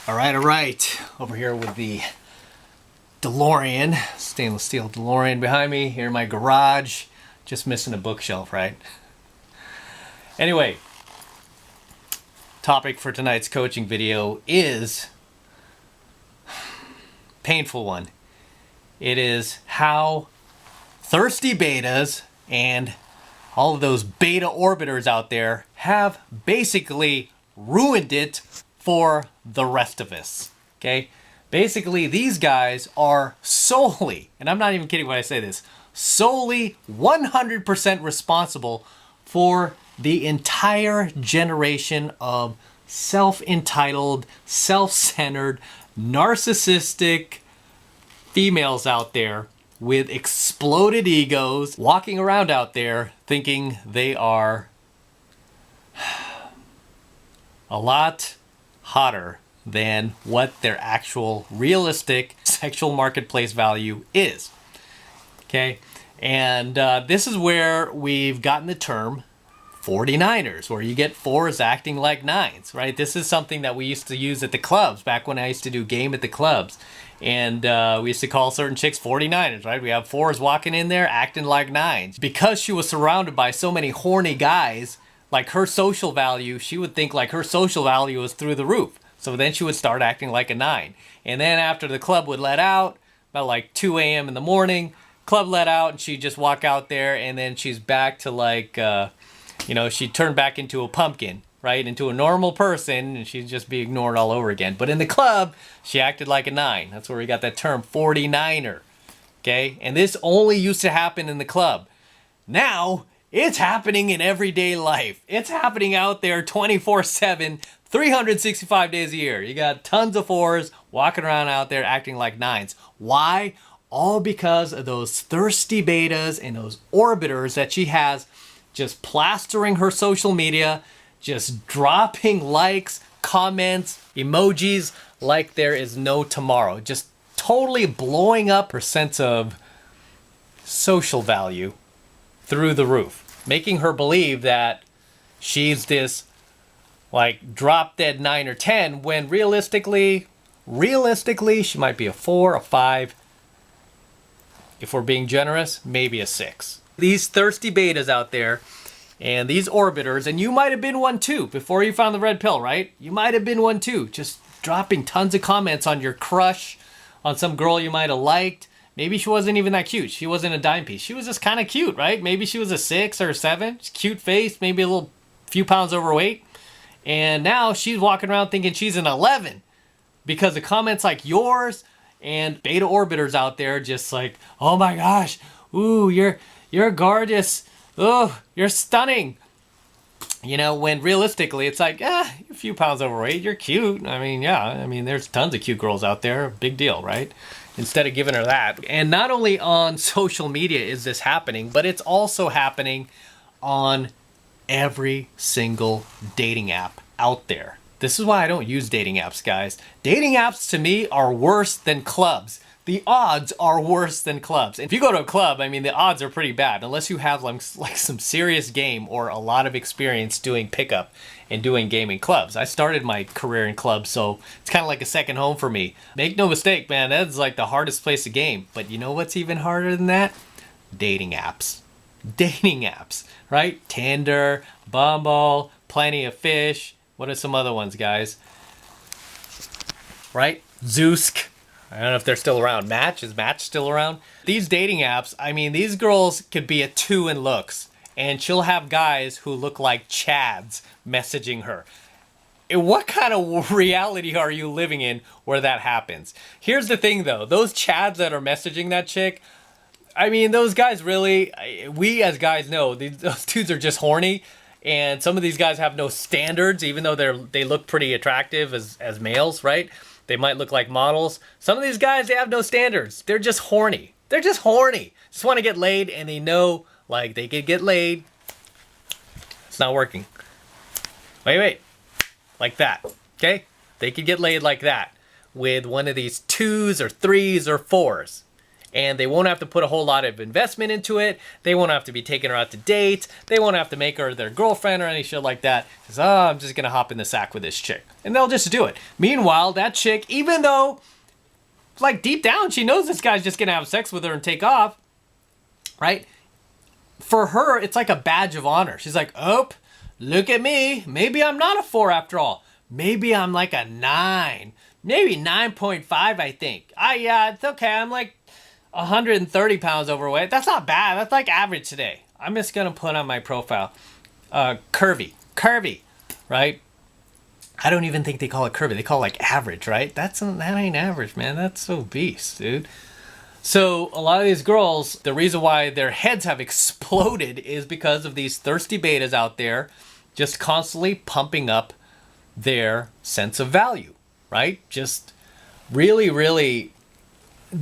All right. Over here with the DeLorean, stainless steel DeLorean behind me here in my garage. Just missing a bookshelf, right? Anyway, topic for tonight's coaching video is painful one. It is how thirsty betas and all of those beta orbiters out there have basically ruined it for the rest of us. Okay? Basically, these guys are solely, and I'm not even kidding when I say this, solely 100% responsible for the entire generation of self-entitled, self-centered, narcissistic females out there with exploded egos walking around out there thinking they are a lot hotter than what their actual realistic sexual marketplace value is. Okay? And this is where we've gotten the term 49ers, where you get 4s acting like 9s, right? This is something that we used to use at the clubs back when I used to do game at the clubs. And we used to call certain chicks 49ers, right? We have 4s walking in there acting like 9s. Because she was surrounded by so many horny guys, like her social value, she would think like her social value was through the roof. So then she would start acting like a 9. And then after the club would let out, about like 2 a.m. in the morning, club let out and she'd just walk out there and then she's back to like, she turned back into a pumpkin, right? Into a normal person, and she'd just be ignored all over again. But in the club, she acted like a 9. That's where we got that term 49er. Okay? And this only used to happen in the club. Now, it's happening in everyday life. It's happening out there 24/7, 365 days a year. You got tons of 4s walking around out there acting like 9s. Why? All because of those thirsty betas and those orbiters that she has just plastering her social media, just dropping likes, comments, emojis like there is no tomorrow. Just totally blowing up her sense of social value through the roof. Making her believe that she's this like drop dead 9 or 10 when realistically she might be a 4, a 5. If we're being generous, maybe a 6. These thirsty betas out there and these orbiters, and you might have been one too before you found the red pill, right? You might have been one too, just dropping tons of comments on your crush, on some girl you might have liked. Maybe she wasn't even that cute. She wasn't a dime piece. She was just kind of cute, right? Maybe she was a 6 or a 7. Just cute face, maybe a few pounds overweight. And now she's walking around thinking she's an 11 because of comments like yours and beta orbiters out there just like, oh my gosh, ooh, you're gorgeous. Oh, you're stunning. When realistically it's like, you're a few pounds overweight. You're cute. There's tons of cute girls out there. Big deal, right? Instead of giving her that. And not only on social media is this happening, but it's also happening on every single dating app out there. This is why I don't use dating apps, guys. Dating apps to me are worse than clubs. The odds are worse than clubs. If you go to a club, the odds are pretty bad unless you have like some serious game or a lot of experience doing pickup and doing gaming clubs. I started my career in clubs, so it's kind of like a second home for me. Make no mistake, man, that's like the hardest place to game. But you know what's even harder than that? Dating apps. Dating apps, right? Tinder, Bumble, Plenty of Fish. What are some other ones, guys? Right? Zoosk. I don't know if they're still around. Match? Is Match still around? These dating apps, these girls could be a 2 in looks. And she'll have guys who look like Chads messaging her. What kind of reality are you living in where that happens? Here's the thing, though. Those Chads that are messaging that chick, those guys really, we as guys know, those dudes are just horny. And some of these guys have no standards, even though they look pretty attractive as males, right? They might look like models. Some of these guys, they have no standards. They're just horny. They're just horny. Just want to get laid, and they know, like, they could get laid. It's not working. Wait. Like that, okay? They could get laid like that with one of these 2s or 3s or 4s. and they won't have to put a whole lot of investment into it. They won't have to be taking her out to date. They won't have to make her their girlfriend or any shit like that. Says, oh, I'm just gonna hop in the sack with this chick, and they'll just do it. Meanwhile, that chick, even though like deep down she knows this guy's just gonna have sex with her and take off, right? For her, it's like a badge of honor. She's like, oh, look at me. Maybe I'm not a 4 after all. Maybe I'm like a 9. Maybe 9.5, I think. Yeah, it's okay. I'm like 130 pounds overweight. That's not bad. That's like average today. I'm just going to put on my profile. Curvy, right? I don't even think they call it curvy. They call it like average, right? That ain't average, man. That's obese, dude. So a lot of these girls, the reason why their heads have exploded is because of these thirsty betas out there just constantly pumping up their sense of value, right? Just really, really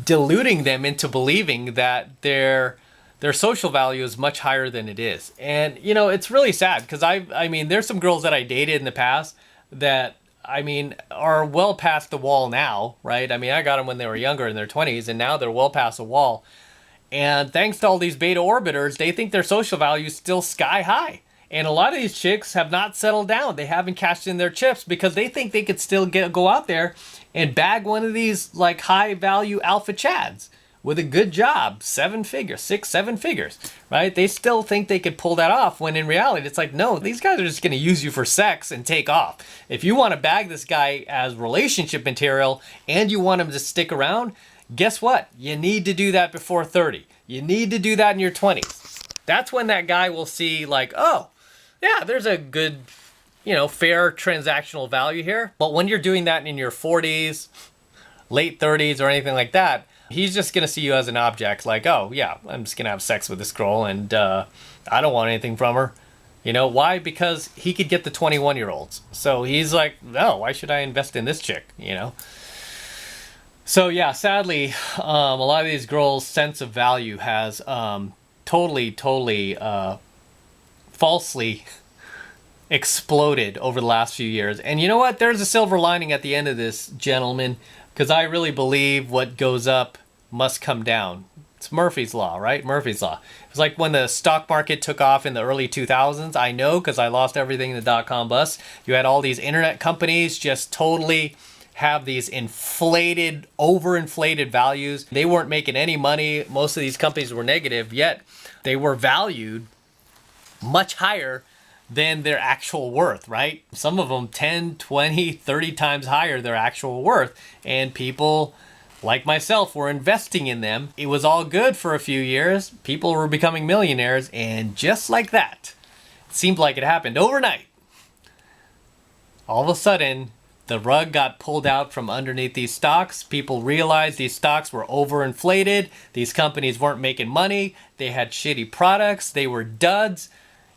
deluding them into believing that their social value is much higher than it is. And, you know, it's really sad because I mean, there's some girls that I dated in the past that, I mean, are well past the wall now, right? I mean, I got them when they were younger in their 20s, and now they're well past the wall. And thanks to all these beta orbiters, they think their social value is still sky high. And a lot of these chicks have not settled down. They haven't cashed in their chips because they think they could still go out there and bag one of these like high value alpha chads with a good job, 7 figures, 6, 7 figures, right? They still think they could pull that off when in reality, it's like, no, these guys are just going to use you for sex and take off. If you want to bag this guy as relationship material and you want him to stick around, guess what? You need to do that before 30. You need to do that in your 20s. That's when that guy will see like, oh, yeah, there's a good, you know, fair transactional value here. But when you're doing that in your 40s, late 30s or anything like that, he's just going to see you as an object, like, oh, yeah, I'm just going to have sex with this girl, and I don't want anything from her. You know, why? Because he could get the 21-year-olds. So he's like, no, why should I invest in this chick, you know? So, yeah, sadly, a lot of these girls' sense of value has totally falsely exploded over the last few years. And you know what? There's a silver lining at the end of this, gentlemen, because I really believe what goes up must come down. It's Murphy's Law, right? Murphy's Law. It's like when the stock market took off in the early 2000s. I know because I lost everything in the dot-com bust. You had all these internet companies just totally have these inflated, overinflated values. They weren't making any money. Most of these companies were negative, yet they were valued much higher than their actual worth, right? Some of them 10, 20, 30 times higher their actual worth. And people like myself were investing in them. It was all good for a few years. People were becoming millionaires. And just like that, it seemed like it happened overnight. All of a sudden, the rug got pulled out from underneath these stocks. People realized these stocks were overinflated. These companies weren't making money. They had shitty products. They were duds.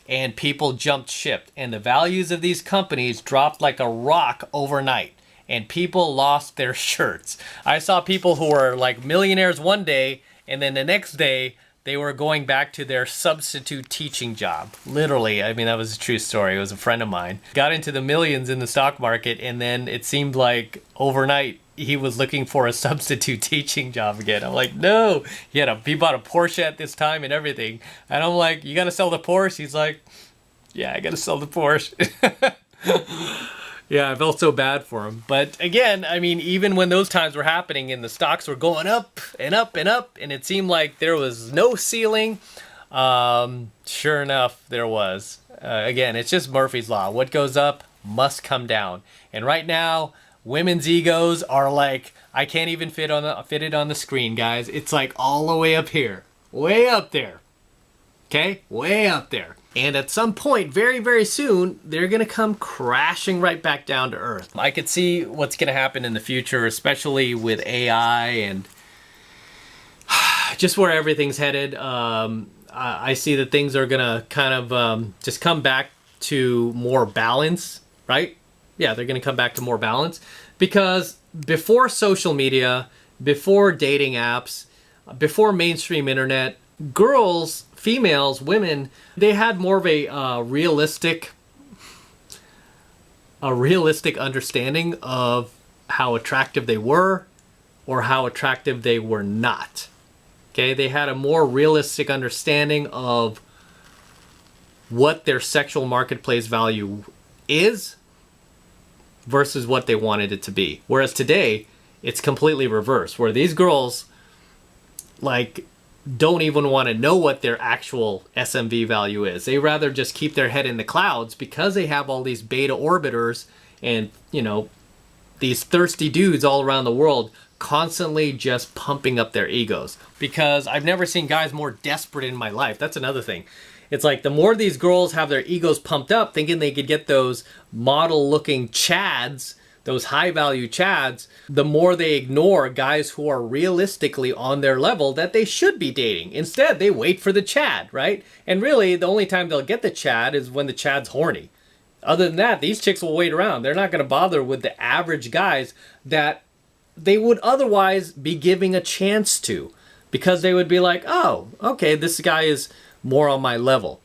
And people jumped ship. And the values of these companies dropped like a rock overnight. And people lost their shirts. I saw people who were like millionaires one day, and then the next day, they were going back to their substitute teaching job. Literally, I mean, that was a true story. It was a friend of mine. Got into the millions in the stock market, and then it seemed like overnight, he was looking for a substitute teaching job again. I'm like, no. He bought a Porsche at this time and everything. And I'm like, you got to sell the Porsche? He's like, yeah, I got to sell the Porsche. Yeah, I felt so bad for him. But again, I mean, even when those times were happening and the stocks were going up and up and up, and it seemed like there was no ceiling, sure enough, there was. Again, it's just Murphy's Law. What goes up must come down. And right now, women's egos are like, I can't even fit it on the screen, guys. It's like all the way up here. Way up there. Okay? Way up there. And at some point, very, very soon, they're going to come crashing right back down to earth. I could see what's going to happen in the future, especially with AI and just where everything's headed. I see that things are going to kind of just come back to more balance, right? Yeah, they're going to come back to more balance. Because before social media, before dating apps, before mainstream internet, girls, females, women, they had more of a realistic understanding of how attractive they were or how attractive they were not. Okay, they had a more realistic understanding of what their sexual marketplace value is versus what they wanted it to be. Whereas today, it's completely reversed, where these girls like don't even want to know what their actual SMV value is. They rather just keep their head in the clouds because they have all these beta orbiters and, you know, these thirsty dudes all around the world constantly just pumping up their egos. Because I've never seen guys more desperate in my life. That's another thing. It's like the more these girls have their egos pumped up, thinking they could get those model-looking chads, those high-value chads, the more they ignore guys who are realistically on their level that they should be dating. Instead, they wait for the chad, right? And really, the only time they'll get the chad is when the chad's horny. Other than that, these chicks will wait around. They're not going to bother with the average guys that they would otherwise be giving a chance to, because they would be like, oh, okay, this guy is more on my level,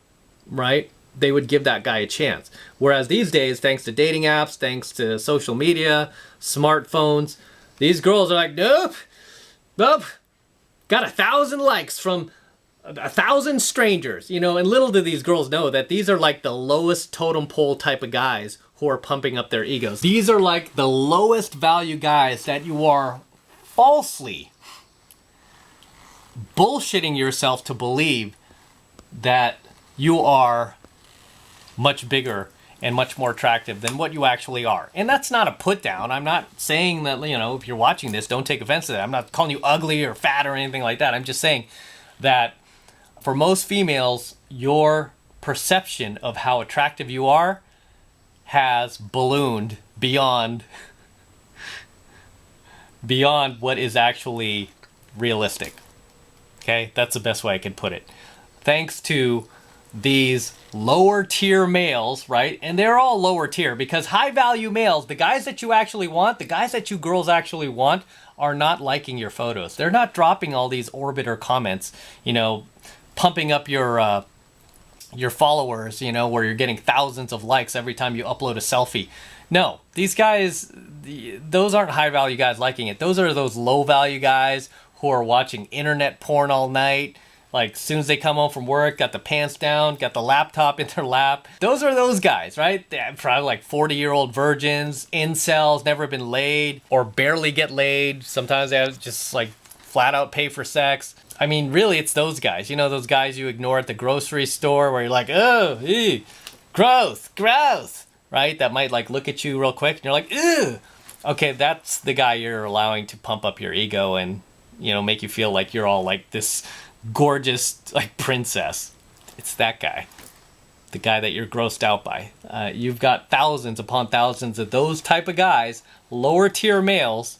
right? They would give that guy a chance. Whereas these days, thanks to dating apps, thanks to social media, smartphones, these girls are like, nope, nope, got 1,000 likes from 1,000 strangers, you know, and little do these girls know that these are like the lowest totem pole type of guys who are pumping up their egos. These are like the lowest value guys that you are falsely bullshitting yourself to believe that you are much bigger and much more attractive than what you actually are. And that's not a put down. I'm not saying that, you know, if you're watching this, don't take offense to that. I'm not calling you ugly or fat or anything like that. I'm just saying that for most females, your perception of how attractive you are has ballooned beyond what is actually realistic. Okay? That's the best way I can put it. Thanks to these lower tier males, right? And they're all lower tier because high value males, the guys that you actually want, the guys that you girls actually want, are not liking your photos. They're not dropping all these orbiter comments, you know, pumping up your followers, you know, where you're getting thousands of likes every time you upload a selfie. No, these guys, those aren't high value guys liking it. Those are those low value guys who are watching internet porn all night. Like, as soon as they come home from work, got the pants down, got the laptop in their lap. Those are those guys, right? They're probably like 40-year-old virgins, incels, never been laid, or barely get laid. Sometimes they have just like flat out pay for sex. I mean, really, it's those guys. You know, those guys you ignore at the grocery store where you're like, oh, ew, gross, right? That might like look at you real quick and you're like, ew. Okay, that's the guy you're allowing to pump up your ego and, you know, make you feel like you're all like this gorgeous like princess. It's that guy, the guy that you're grossed out by. You've got thousands upon thousands of those type of guys, lower tier males,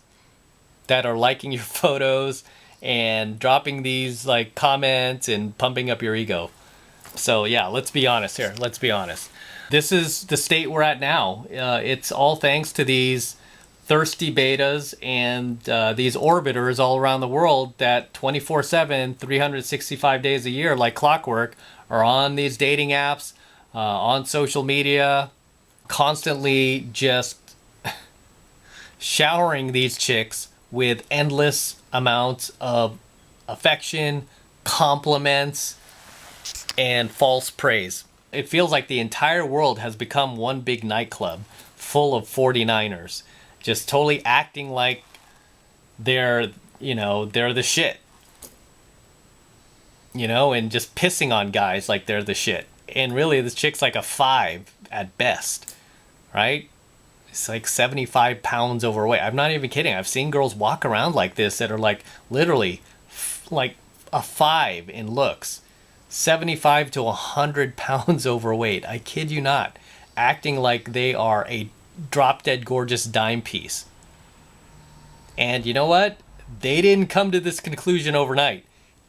that are liking your photos and dropping these like comments and pumping up your ego. So yeah, let's be honest here. Let's be honest. This is the state we're at now. It's all thanks to these thirsty betas and these orbiters all around the world that 24/7, 365 days a year, like clockwork, are on these dating apps, on social media, constantly just showering these chicks with endless amounts of affection, compliments, and false praise. It feels like the entire world has become one big nightclub full of 49ers. Just totally acting like they're, you know, they're the shit. You know, and just pissing on guys like they're the shit. And really, this chick's like a 5 at best, right? It's like 75 pounds overweight. I'm not even kidding. I've seen girls walk around like this that are like literally like a 5 in looks. 75 to 100 pounds overweight. I kid you not. Acting like they are a drop-dead gorgeous dime piece. And you know what? They didn't come to this conclusion overnight.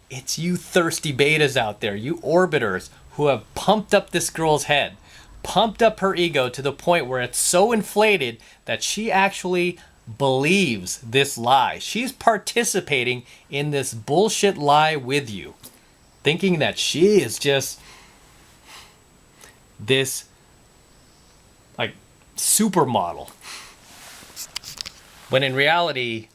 It's you thirsty betas out there, you orbiters, who have pumped up this girl's head, pumped up her ego to the point where it's so inflated that she actually believes this lie. She's participating in this bullshit lie with you, thinking that she is just this like supermodel. When in reality,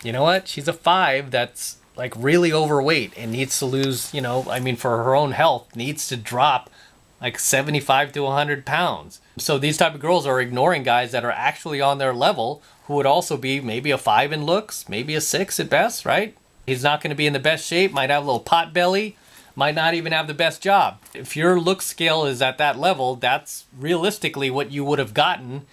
you know what? She's a 5 that's like really overweight and needs to lose, you know, I mean, for her own health, needs to drop like 75 to 100 pounds. So these type of girls are ignoring guys that are actually on their level, who would also be maybe a 5 in looks, maybe a 6 at best, right? He's not going to be in the best shape, might have a little pot belly, might not even have the best job. If your look scale is at that level, that's realistically what you would have gotten,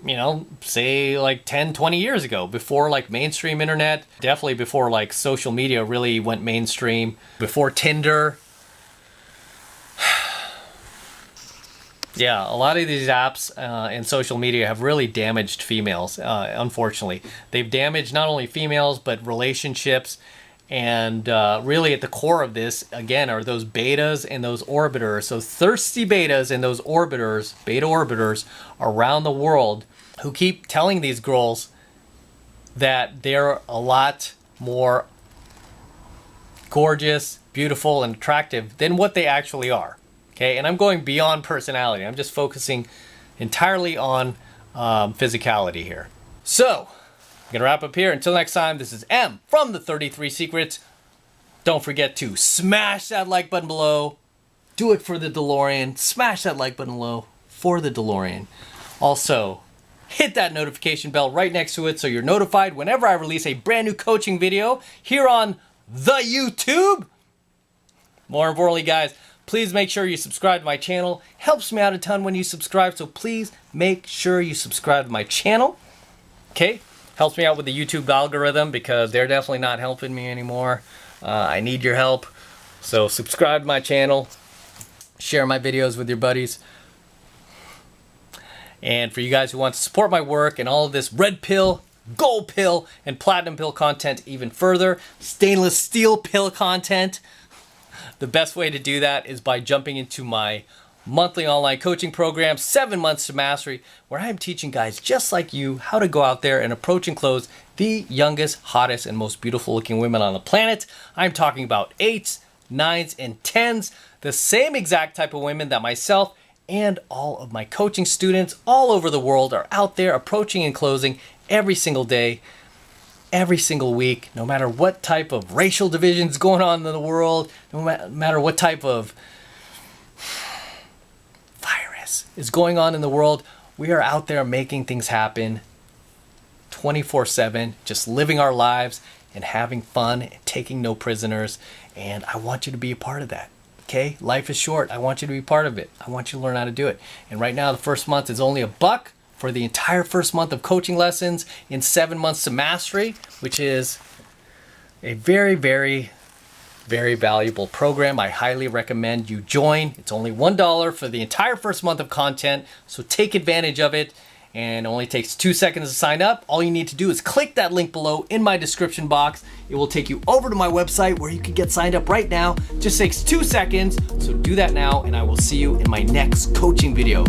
you know, say like 10, 20 years ago, before like mainstream internet, definitely before like social media really went mainstream, before Tinder. Yeah, a lot of these apps and social media have really damaged females, unfortunately. They've damaged not only females, but relationships. And really at the core of this, again, are those betas and those orbiters. So thirsty betas and those orbiters, beta orbiters around the world, who keep telling these girls that they're a lot more gorgeous, beautiful, and attractive than what they actually are. Okay, and I'm going beyond personality. I'm just focusing entirely on physicality here. So, I'm gonna wrap up here. Until next time, this is M from the 33 Secrets. Don't forget to smash that like button below. Do it for the DeLorean. Smash that like button below for the DeLorean. Also, hit that notification bell right next to it so you're notified whenever I release a brand new coaching video here on the YouTube. More importantly, guys, please make sure you subscribe to my channel. Helps me out a ton when you subscribe, so please make sure you subscribe to my channel. Okay? Helps me out with the YouTube algorithm because they're definitely not helping me anymore. I need your help. So subscribe to my channel. Share my videos with your buddies. And for you guys who want to support my work and all of this red pill, gold pill, and platinum pill content even further, stainless steel pill content, the best way to do that is by jumping into my monthly online coaching program, 7 Months to Mastery, where I am teaching guys just like you how to go out there and approach and close the youngest, hottest, and most beautiful looking women on the planet. I'm talking about 8s, 9s, and 10s, the same exact type of women that myself and all of my coaching students all over the world are out there approaching and closing every single day, every single week, no matter what type of racial divisions going on in the world, no matter what type of virus is going on in the world, we are out there making things happen 24/7, just living our lives and having fun and taking no prisoners. And I want you to be a part of that. Okay? Life is short. I want you to be part of it. I want you to learn how to do it. And right now, the first month is only $1 for the entire first month of coaching lessons in 7 Months to Mastery, which is a very, very, very valuable program. I highly recommend you join. It's only $1 for the entire first month of content, so take advantage of it. And it only takes 2 seconds to sign up. All you need to do is click that link below in my description box. It will take you over to my website where you can get signed up right now. Just takes 2 seconds, so do that now, and I will see you in my next coaching video.